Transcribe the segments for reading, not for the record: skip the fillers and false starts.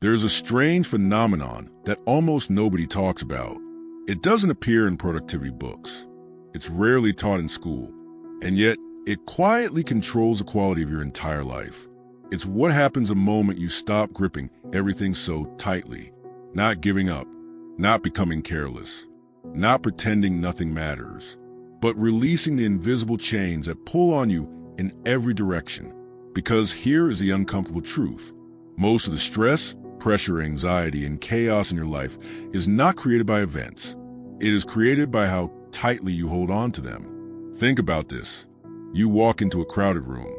There's a strange phenomenon that almost nobody talks about. It doesn't appear in productivity books. It's rarely taught in school, and yet it quietly controls the quality of your entire life. It's what happens the moment you stop gripping everything so tightly, not giving up, not becoming careless, not pretending nothing matters, but releasing the invisible chains that pull on you in every direction. Because here is the uncomfortable truth. Most of the stress, pressure, anxiety, and chaos in your life is not created by events. It is created by how tightly you hold on to them. Think about this. You walk into a crowded room,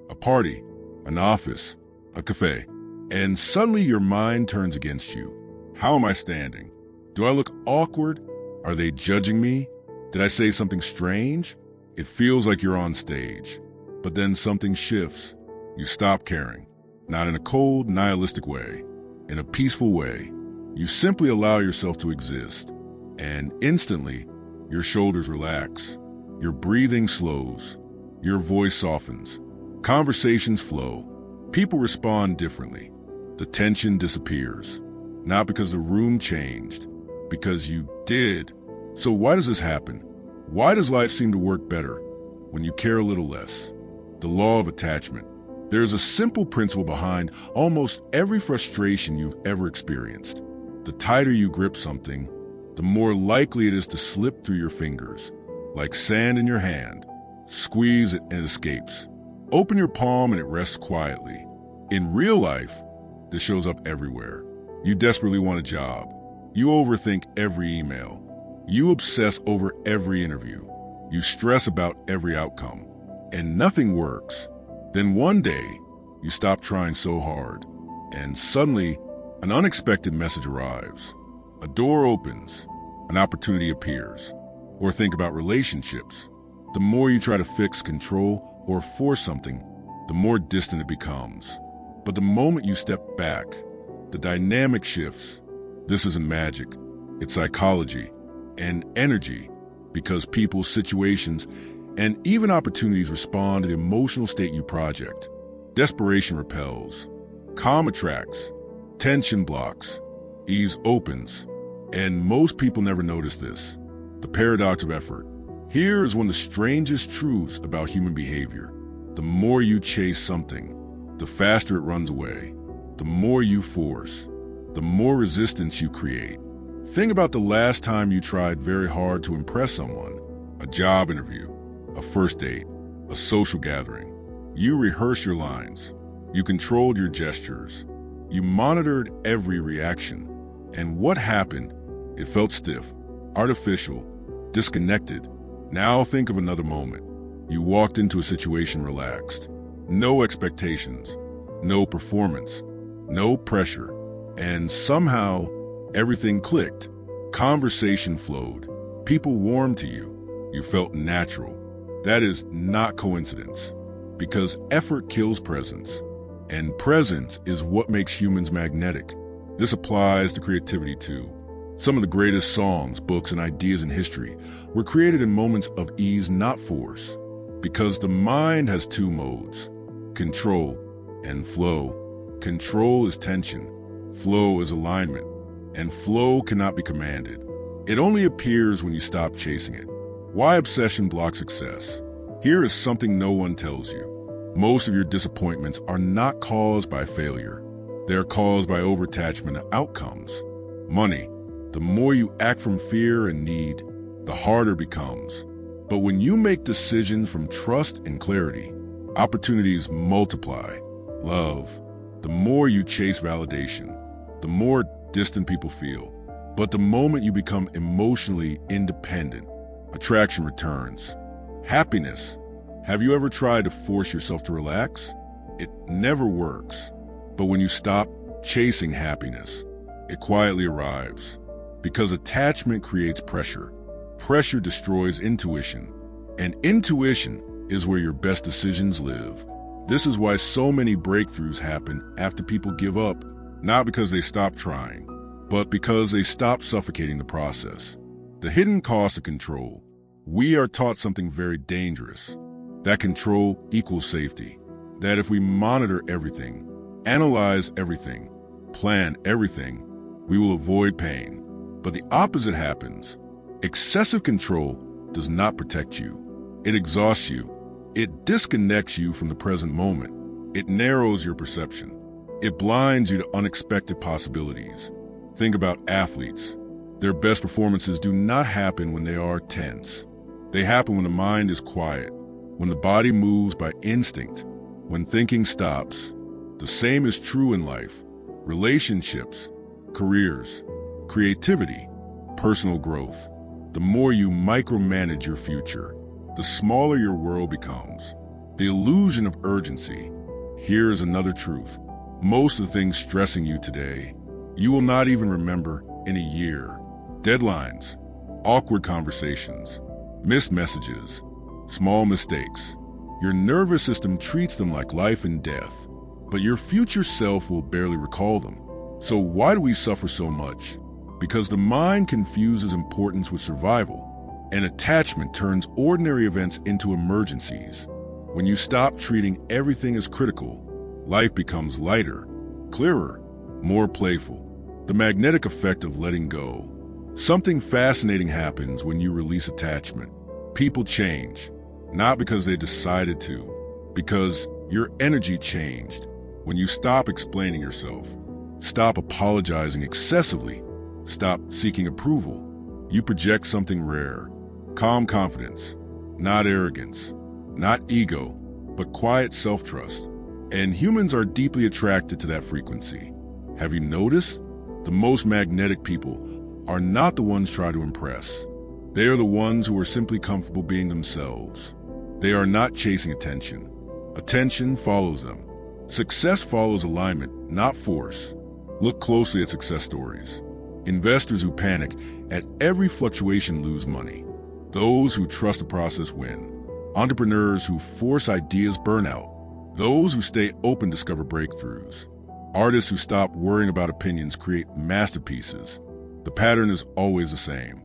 a party, an office, a cafe, and suddenly your mind turns against you. How am I standing? Do I look awkward? Are they judging me? Did I say something strange? It feels like you're on stage. But then something shifts. You stop caring. Not in a cold, nihilistic way. In a peaceful way. You simply allow yourself to exist. And instantly, your shoulders relax. Your breathing slows. Your voice softens. Conversations flow. People respond differently. The tension disappears. Not because the room changed, because you did. So why does this happen? Why does life seem to work better when you care a little less? The law of attachment. There's a simple principle behind almost every frustration you've ever experienced. The tighter you grip something, the more likely it is to slip through your fingers, like sand in your hand. Squeeze it and it escapes. Open your palm and it rests quietly. In real life, this shows up everywhere. You desperately want a job. You overthink every email. You obsess over every interview. You stress about every outcome. And nothing works. Then one day, you stop trying so hard. And suddenly, an unexpected message arrives. A door opens. An opportunity appears. Or think about relationships. The more you try to fix, control, or force something, the more distant it becomes. But the moment you step back, the dynamic shifts. This isn't magic. It's psychology and energy, because people, situations, and even opportunities respond to the emotional state you project. Desperation repels. Calm attracts. Tension blocks. Ease opens. And most people never notice this. The paradox of effort. Here is one of the strangest truths about human behavior. The more you chase something, the faster it runs away. The more you force, the more resistance you create. Think about the last time you tried very hard to impress someone. A job interview, a first date, a social gathering. You rehearsed your lines. You controlled your gestures. You monitored every reaction. And what happened? It felt stiff, artificial, disconnected. Now think of another moment. You walked into a situation relaxed. No expectations, no performance, no pressure. And somehow, everything clicked. Conversation flowed. People warmed to you. You felt natural. That is not coincidence, because effort kills presence. And presence is what makes humans magnetic. This applies to creativity too. Some of the greatest songs, books, and ideas in history were created in moments of ease, not force. Because the mind has two modes, control and flow. Control is tension, flow is alignment, and flow cannot be commanded. It only appears when you stop chasing it. Why obsession blocks success? Here is something no one tells you. Most of your disappointments are not caused by failure. They are caused by overattachment of outcomes. Money. The more you act from fear and need, the harder it becomes. But when you make decisions from trust and clarity, opportunities multiply. Love. The more you chase validation, the more distant people feel. But the moment you become emotionally independent, attraction returns. Happiness. Have you ever tried to force yourself to relax? It never works. But when you stop chasing happiness, it quietly arrives. Because attachment creates pressure. Pressure destroys intuition. And intuition is where your best decisions live. This is why so many breakthroughs happen after people give up, not because they stop trying, but because they stop suffocating the process. The hidden cost of control. We are taught something very dangerous. That control equals safety. That if we monitor everything, analyze everything, plan everything, we will avoid pain. But the opposite happens. Excessive control does not protect you. It exhausts you. It disconnects you from the present moment. It narrows your perception. It blinds you to unexpected possibilities. Think about athletes. Their best performances do not happen when they are tense. They happen when the mind is quiet, when the body moves by instinct, when thinking stops. The same is true in life. Relationships, careers, creativity, personal growth. The more you micromanage your future, the smaller your world becomes. The illusion of urgency. Here's another truth. Most of the things stressing you today, you will not even remember in a year. Deadlines, awkward conversations, missed messages, small mistakes. Your nervous system treats them like life and death, but your future self will barely recall them. So why do we suffer so much? Because the mind confuses importance with survival, and attachment turns ordinary events into emergencies. When you stop treating everything as critical, life becomes lighter, clearer, more playful. The magnetic effect of letting go. Something fascinating happens when you release attachment. People change, not because they decided to, because your energy changed. When you stop explaining yourself, stop apologizing excessively, stop seeking approval, you project something rare. Calm confidence, not arrogance, not ego, but quiet self-trust. And humans are deeply attracted to that frequency. Have you noticed? The most magnetic people are not the ones trying to impress. They are the ones who are simply comfortable being themselves. They are not chasing attention. Attention follows them. Success follows alignment, not force. Look closely at success stories. Investors who panic at every fluctuation lose money. Those who trust the process win. Entrepreneurs who force ideas burn out. Those who stay open discover breakthroughs. Artists who stop worrying about opinions create masterpieces. The pattern is always the same.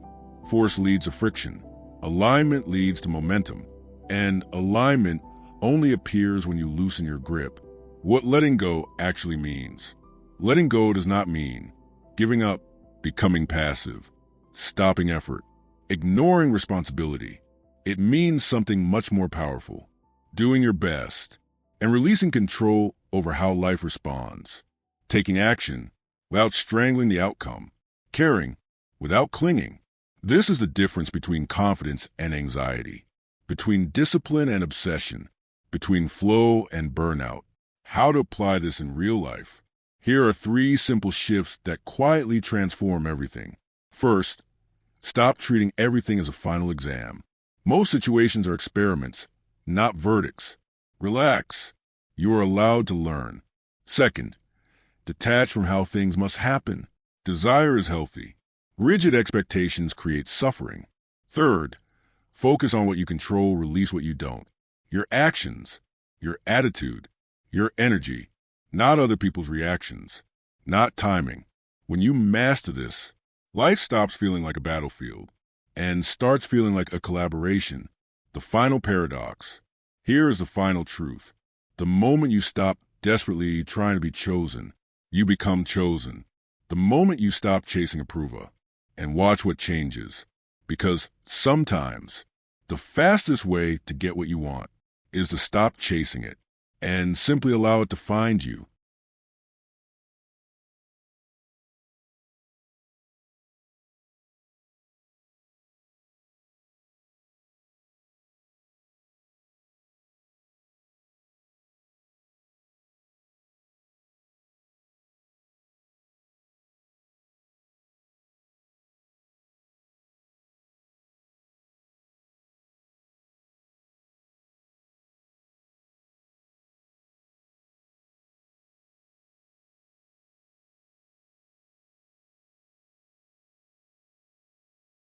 Force leads to friction. Alignment leads to momentum. And alignment only appears when you loosen your grip. What letting go actually means. Letting go does not mean giving up, becoming passive, stopping effort, ignoring responsibility. It means something much more powerful. Doing your best and releasing control over how life responds. Taking action without strangling the outcome. Caring without clinging. This is the difference between confidence and anxiety, between discipline and obsession, between flow and burnout. How to apply this in real life? Here are 3 simple shifts that quietly transform everything. First, stop treating everything as a final exam. Most situations are experiments, not verdicts. Relax. You are allowed to learn. Second, detach from how things must happen. Desire is healthy. Rigid expectations create suffering. Third, focus on what you control, release what you don't. Your actions, your attitude, your energy, not other people's reactions, not timing. When you master this, life stops feeling like a battlefield and starts feeling like a collaboration. The final paradox. Here is the final truth. The moment you stop desperately trying to be chosen, you become chosen. The moment you stop chasing approval, and watch what changes. Because sometimes the fastest way to get what you want is to stop chasing it and simply allow it to find you.